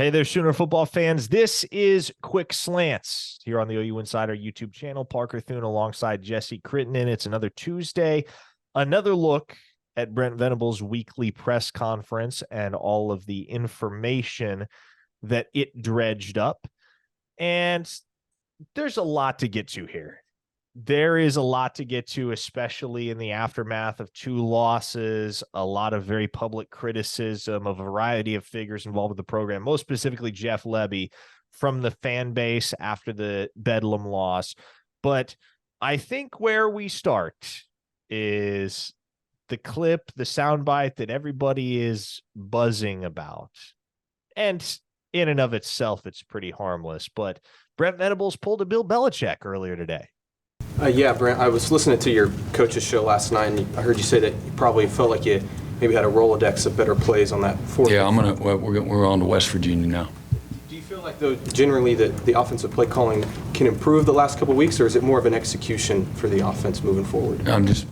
Hey there, Sooner football fans. This is Quick Slants here on the OU Insider YouTube channel. Parker Thune alongside Jesse Crittenden. It's another Tuesday. Another look at Brent Venables' weekly press conference and all of the information that it dredged up. And there's a lot to get to here. There is a lot to get to, especially in the aftermath of two losses, a lot of very public criticism of a variety of figures involved with the program, most specifically Jeff Lebby from the fan base after the Bedlam loss. But I think where we start is the clip, the soundbite that everybody is buzzing about. And in and of itself, it's pretty harmless. But Brent Venables pulled a Bill Belichick earlier today. Yeah, Brent, I was listening to your coach's show last night, and I heard you say that you probably felt like you maybe had a Rolodex of better plays on that fourth. Yeah, we're on to West Virginia now. Do you feel like, though, generally that the offensive play calling can improve the last couple of weeks, or is it more of an execution for the offense moving forward?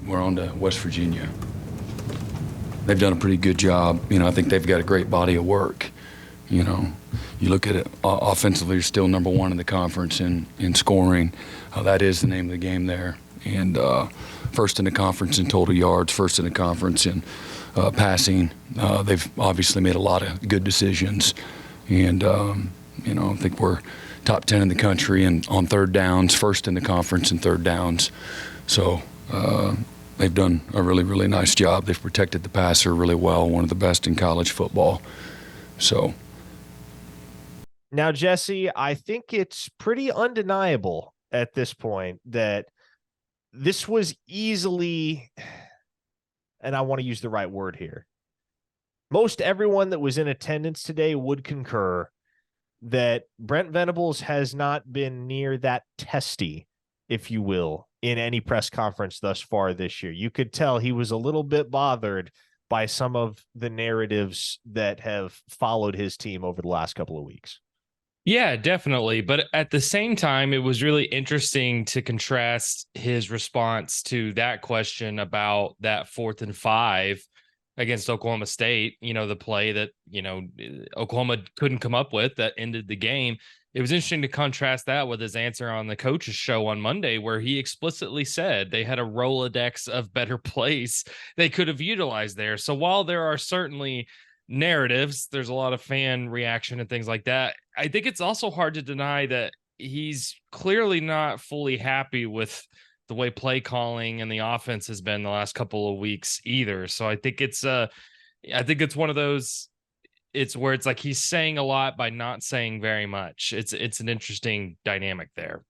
We're on to West Virginia. They've done a pretty good job. I think they've got a great body of work. You look at it offensively, you're still number one in the conference in scoring. That is the name of the game there. And first in the conference in total yards, first in the conference in passing. They've obviously made a lot of good decisions. And, I think we're top 10 in the country and on third downs, first in the conference in third downs. So they've done a really, really nice job. They've protected the passer really well, one of the best in college football. So. Now, Jesse, I think it's pretty undeniable at this point that this was easily, and I want to use the right word here, most everyone that was in attendance today would concur that Brent Venables has not been near that testy, if you will, in any press conference thus far this year. You could tell he was a little bit bothered by some of the narratives that have followed his team over the last couple of weeks. Yeah, definitely. But at the same time, it was really interesting to contrast his response to that question about that 4th and 5 against Oklahoma State, the play that, Oklahoma couldn't come up with that ended the game. It was interesting to contrast that with his answer on the coach's show on Monday, where he explicitly said they had a Rolodex of better plays they could have utilized there. So while there are certainly narratives, there's a lot of fan reaction and things like that, I think it's also hard to deny that he's clearly not fully happy with the way play calling and the offense has been the last couple of weeks either. So I think it's one of those, it's where it's like he's saying a lot by not saying very much. It's an interesting dynamic there.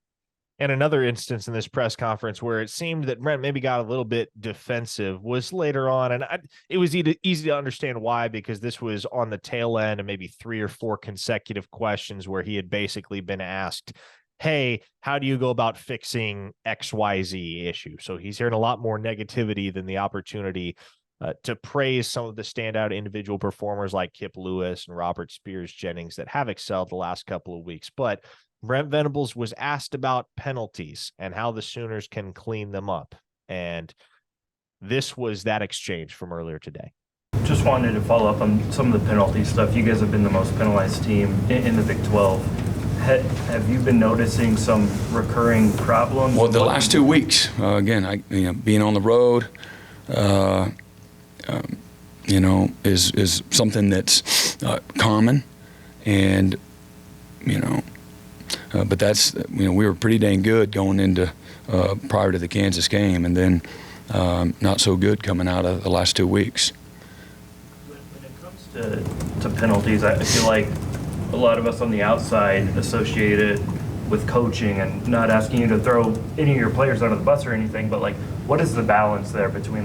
And another instance in this press conference where it seemed that Brent maybe got a little bit defensive was later on. And it was easy to understand why, because this was on the tail end of maybe 3 or 4 consecutive questions where he had basically been asked, hey, how do you go about fixing XYZ issue? So he's hearing a lot more negativity than the opportunity to praise some of the standout individual performers like Kip Lewis and Robert Spears Jennings that have excelled the last couple of weeks. But Brent Venables was asked about penalties and how the Sooners can clean them up. And this was that exchange from earlier today. Just wanted to follow up on some of the penalty stuff. You guys have been the most penalized team in the Big 12. Have you been noticing some recurring problems? Well, the last 2 weeks, again, being on the road, is something that's common. And, but that's, we were pretty dang good going into prior to the Kansas game, and then not so good coming out of the last 2 weeks. When it comes to penalties, I feel like a lot of us on the outside associate it with coaching and not asking you to throw any of your players under the bus or anything, but like, what is the balance there between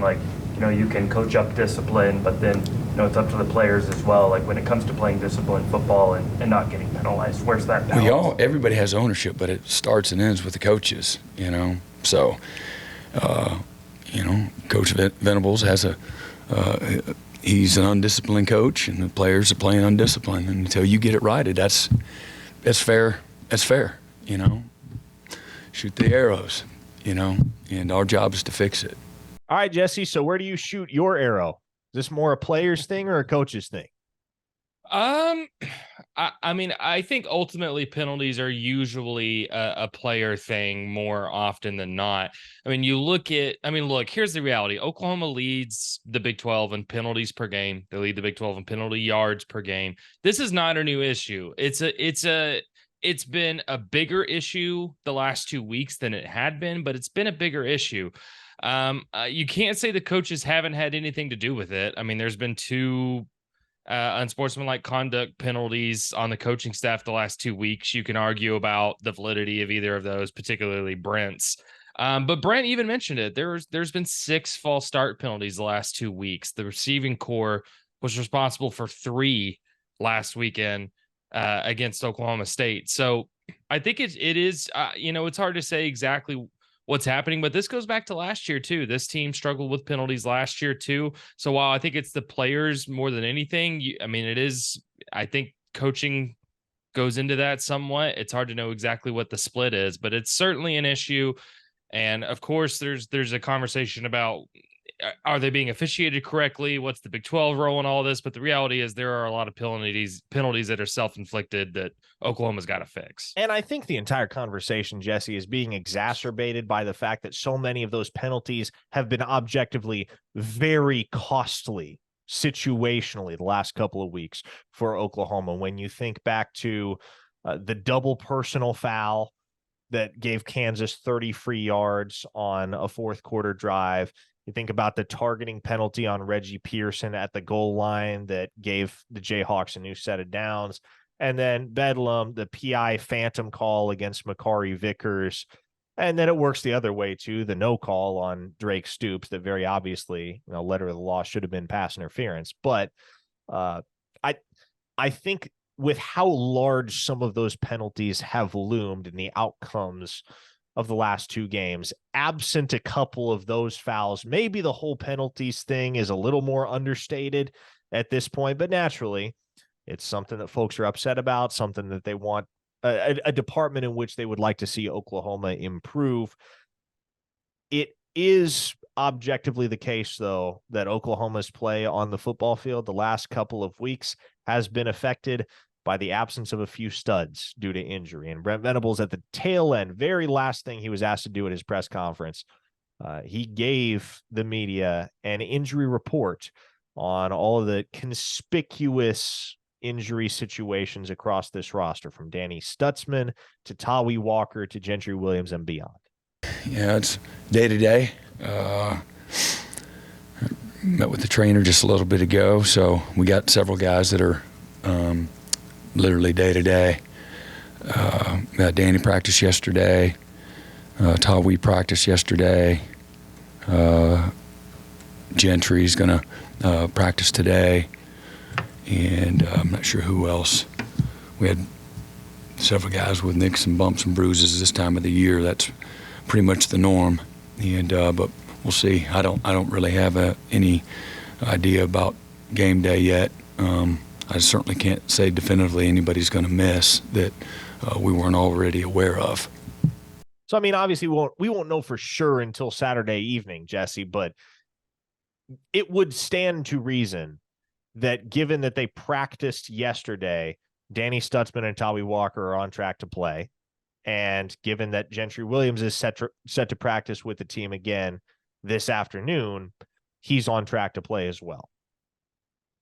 you can coach up discipline, but then, it's up to the players as well. Like when it comes to playing disciplined football and not getting penalized, where's that balance? Everybody has ownership, but it starts and ends with the coaches, So, Coach Venables has he's an undisciplined coach, and the players are playing undisciplined. And until you get it righted, that's fair. That's fair, Shoot the arrows, and our job is to fix it. All right, Jesse, so where do you shoot your arrow? Is this more a player's thing or a coach's thing? I mean, I think ultimately penalties are usually a player thing more often than not. I mean, look, here's the reality. Oklahoma leads the Big 12 in penalties per game. They lead the Big 12 in penalty yards per game. This is not a new issue. It's been a bigger issue the last 2 weeks than it had been, but it's been a bigger issue. You can't say the coaches haven't had anything to do with it. I mean, there's been two unsportsmanlike conduct penalties on the coaching staff the last 2 weeks. You can argue about the validity of either of those, particularly Brent's. But Brent even mentioned it. There's been 6 false start penalties the last 2 weeks. The receiving corps was responsible for 3 last weekend against Oklahoma State. So I think it is, it's hard to say exactly what's happening, but this goes back to last year too. This team struggled with penalties last year too. So while I think it's the players more than anything, I think coaching goes into that somewhat. It's hard to know exactly what the split is, but it's certainly an issue. And of course there's a conversation about, are they being officiated correctly? What's the Big 12 role in all this? But the reality is there are a lot of penalties that are self-inflicted that Oklahoma's got to fix. And I think the entire conversation, Jesse, is being exacerbated by the fact that so many of those penalties have been objectively very costly situationally the last couple of weeks for Oklahoma. When you think back to the double personal foul that gave Kansas 30 free yards on a fourth quarter drive, you think about the targeting penalty on Reggie Pearson at the goal line that gave the Jayhawks a new set of downs. And then Bedlam, the PI phantom call against Makari Vickers. And then it works the other way too, the no call on Drake Stoops that very obviously, letter of the law should have been pass interference. But I think with how large some of those penalties have loomed in the outcomes of the last 2 games, absent a couple of those fouls, maybe the whole penalties thing is a little more understated at this point, but naturally it's something that folks are upset about, something that they want a department in which they would like to see Oklahoma improve. It is objectively the case, though, that Oklahoma's play on the football field the last couple of weeks has been affected by the absence of a few studs due to injury. And Brent Venables, at the tail end, very last thing he was asked to do at his press conference, he gave the media an injury report on all of the conspicuous injury situations across this roster, from Danny Stutzman to Tawi Walker to Gentry Williams and beyond. Yeah, it's day to day. Met with the trainer just a little bit ago, so we got several guys that are literally day to day. Got Danny practice yesterday. Tawi practice yesterday. Gentry's gonna practice today, and I'm not sure who else. We had several guys with nicks and bumps and bruises this time of the year. That's pretty much the norm, and but we'll see. I don't really have any idea about game day yet. I certainly can't say definitively anybody's going to miss that we weren't already aware of. So, I mean, obviously we won't know for sure until Saturday evening, Jesse, but it would stand to reason that given that they practiced yesterday, Danny Stutzman and Tawi Walker are on track to play. And given that Gentry Williams is set to practice with the team again this afternoon, he's on track to play as well.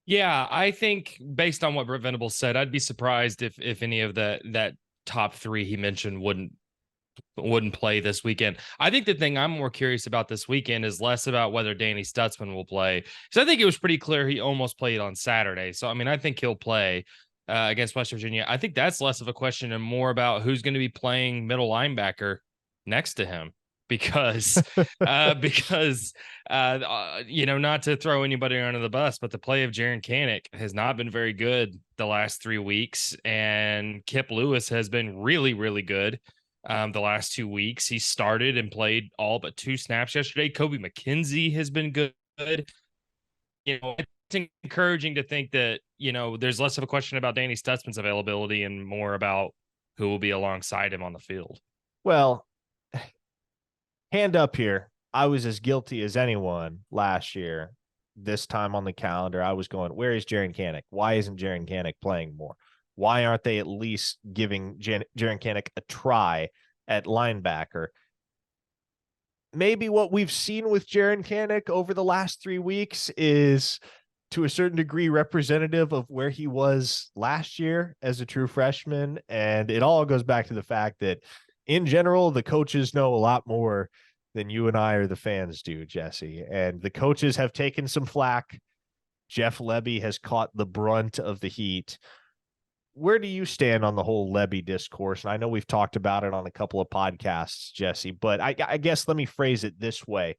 Yeah, I think based on what Brent Venables said, I'd be surprised if any of that top 3 he mentioned wouldn't play this weekend. I think the thing I'm more curious about this weekend is less about whether Danny Stutzman will play. So I think it was pretty clear he almost played on Saturday. So, I mean, I think he'll play against West Virginia. I think that's less of a question and more about who's going to be playing middle linebacker next to him. Because not to throw anybody under the bus, but the play of Jaren Kanak has not been very good the last 3 weeks, and Kip Lewis has been really, really good the last 2 weeks. He started and played all but 2 snaps yesterday. Kobe McKenzie has been good. It's encouraging to think that, there's less of a question about Danny Stutzman's availability and more about who will be alongside him on the field. Well, hand up here. I was as guilty as anyone last year. This time on the calendar, I was going, where is Jaren Kanak? Why isn't Jaren Kanak playing more? Why aren't they at least giving Jaren Kanak a try at linebacker? Maybe what we've seen with Jaren Kanak over the last 3 weeks is to a certain degree representative of where he was last year as a true freshman. And it all goes back to the fact that in general, the coaches know a lot more than you and I or the fans do, Jesse. And the coaches have taken some flack. Jeff Lebby has caught the brunt of the heat. Where do you stand on the whole Lebby discourse? And I know we've talked about it on a couple of podcasts, Jesse, but I guess let me phrase it this way.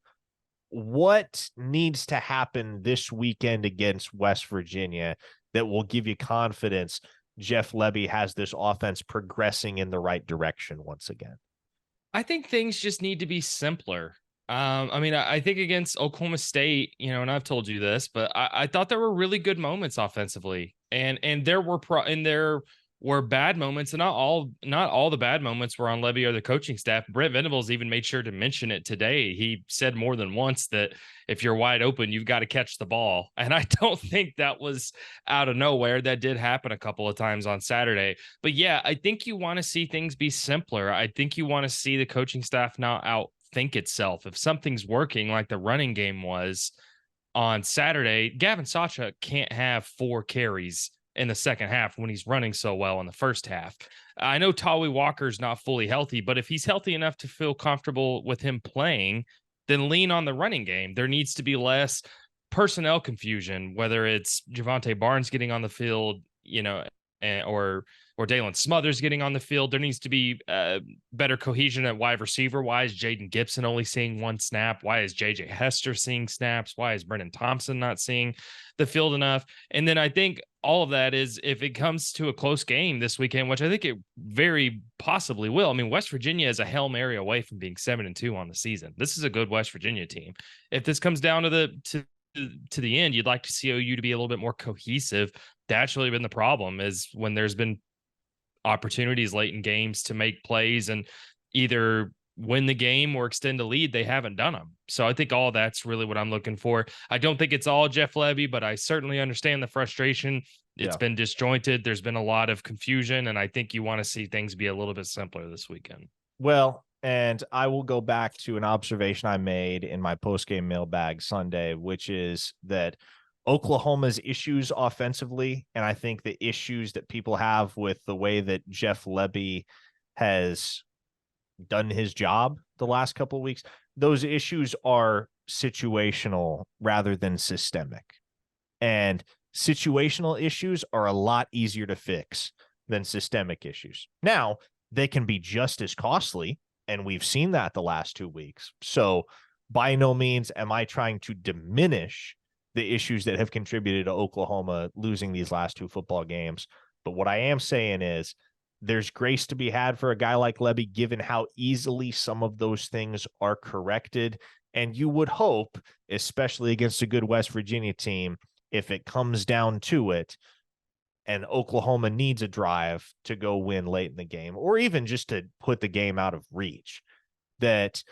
What needs to happen this weekend against West Virginia that will give you confidence Jeff Lebby has this offense progressing in the right direction once again? I think things just need to be simpler. I think against Oklahoma State, and I've told you this, but I thought there were really good moments offensively, and there were bad moments, and not all the bad moments were on Lebby or the coaching staff. Brent Venables even made sure to mention it today. He said more than once that if you're wide open, you've got to catch the ball, and I don't think that was out of nowhere. That did happen a couple of times on Saturday. But yeah, I think you want to see things be simpler. I think you want to see the coaching staff not outthink itself. If something's working like the running game was on Saturday, Gavin Sawchuk can't have 4 carries in the second half when he's running so well in the first half. I know Tawi Walker's not fully healthy, but if he's healthy enough to feel comfortable with him playing, then lean on the running game. There needs to be less personnel confusion, whether it's Javonte Barnes getting on the field, or Dalen Smothers getting on the field. There needs to be better cohesion at wide receiver. Why is Jaden Gibson only seeing 1 snap? Why is JJ Hester seeing snaps? Why is Brennan Thompson not seeing the field enough? And then I think all of that is, if it comes to a close game this weekend, which I think it very possibly will. I mean, West Virginia is a Hail Mary away from being 7-2 on the season. This is a good West Virginia team. If this comes down to the end, you'd like to see OU to be a little bit more cohesive. That's really been the problem, is when there's been opportunities late in games to make plays and either win the game or extend a lead, they haven't done them. So I think all that's really what I'm looking for. I don't think it's all Jeff Lebby, but I certainly understand the frustration. It's been disjointed. There's been a lot of confusion, and I think you want to see things be a little bit simpler this weekend. Well, and I will go back to an observation I made in my post-game mailbag Sunday, which is that Oklahoma's issues offensively, and I think the issues that people have with the way that Jeff Lebby has done his job the last couple of weeks, those issues are situational rather than systemic. And situational issues are a lot easier to fix than systemic issues. Now, they can be just as costly, and we've seen that the last 2 weeks. So by no means am I trying to diminish the issues that have contributed to Oklahoma losing these last 2 football games. But what I am saying is there's grace to be had for a guy like Lebby, given how easily some of those things are corrected. And you would hope, especially against a good West Virginia team, if it comes down to it and Oklahoma needs a drive to go win late in the game, or even just to put the game out of reach, that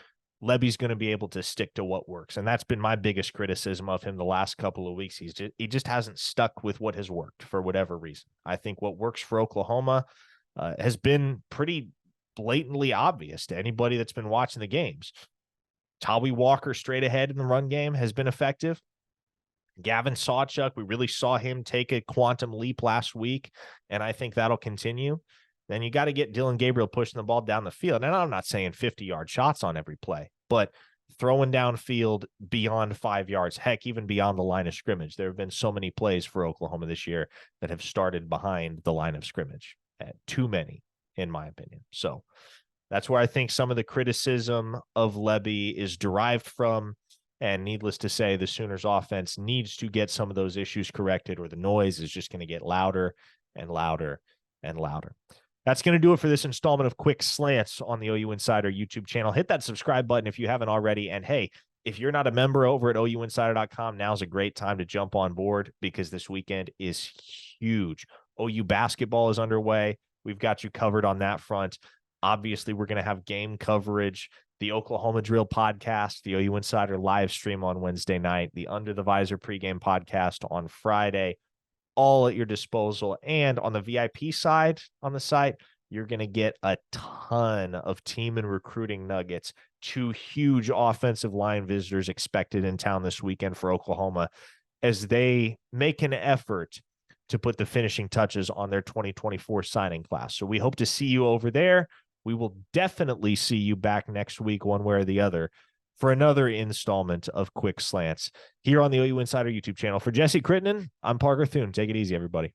Lebby's going to be able to stick to what works. And that's been my biggest criticism of him the last couple of weeks. He just hasn't stuck with what has worked for whatever reason. I think what works for Oklahoma has been pretty blatantly obvious to anybody that's been watching the games. Tawi Walker straight ahead in the run game has been effective. Gavin Sawchuk, we really saw him take a quantum leap last week, and I think that'll continue. Then you got to get Dylan Gabriel pushing the ball down the field. And I'm not saying 50-yard shots on every play, but throwing downfield beyond 5 yards, heck, even beyond the line of scrimmage. There have been so many plays for Oklahoma this year that have started behind the line of scrimmage. Too many, in my opinion. So that's where I think some of the criticism of Lebby is derived from. And needless to say, the Sooners offense needs to get some of those issues corrected, or the noise is just going to get louder and louder and louder. That's going to do it for this installment of Quick Slants on the OU Insider YouTube channel. Hit that subscribe button if you haven't already. And hey, if you're not a member over at OUinsider.com, now's a great time to jump on board, because this weekend is huge. OU basketball is underway. We've got you covered on that front. Obviously, we're going to have game coverage, the Oklahoma Drill podcast, the OU Insider live stream on Wednesday night, the Under the Visor pregame podcast on Friday. all at your disposal. And on the VIP side on the site, you're going to get a ton of team and recruiting nuggets. 2 huge offensive line visitors expected in town this weekend for Oklahoma as they make an effort to put the finishing touches on their 2024 signing class. So we hope to see you over there. We will definitely see you back next week, one way or the other, for another installment of Quick Slants here on the OU Insider YouTube channel. For Jesse Crittenden, I'm Parker Thune. Take it easy, everybody.